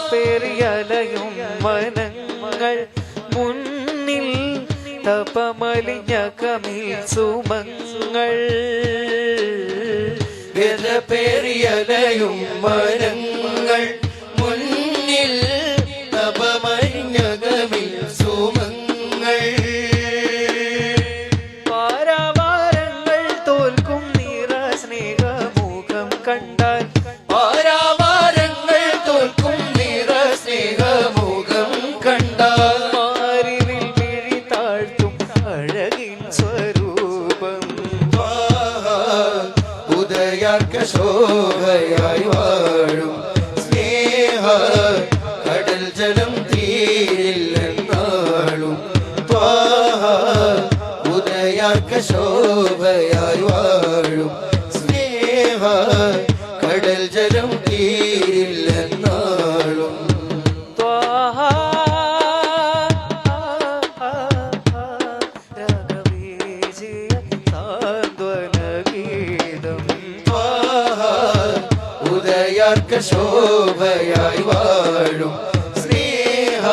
പേറിയലയും വനങ്ങൾ മുന്നിൽ തപമലിഞ്ഞ കമിൽ സുമങ്ങൾ പേറിയലയും വനങ്ങൾ മുന്നിൽ തപമലിഞ്ഞ കമിൽ സുമങ്ങൾ പാരാവാരങ്ങൾ തോൽക്കും നിറ സ്നേഹമുഖം കണ്ടാൽ പാരാവാരങ്ങൾ തോൽക്കും നിറ സ്നേഹമുഖം കണ്ടാൽ മാറിവിൽ വിഴി താഴ്ത്തും അഴകിൻ സ്വരൂപം ഉദയാർക്ക ശോഭയായി വാഴും സ്നേഹ കടൽ ജലം തീരില്ലെന്നാളും ഉദയാർക്ക ശോഭയായി വാഴും സ്നേഹ കടൽ ജലം തീരില്ലെന്നാളും ഉദയാർക്ക ശോഭയായി വാഴും സ്നേഹ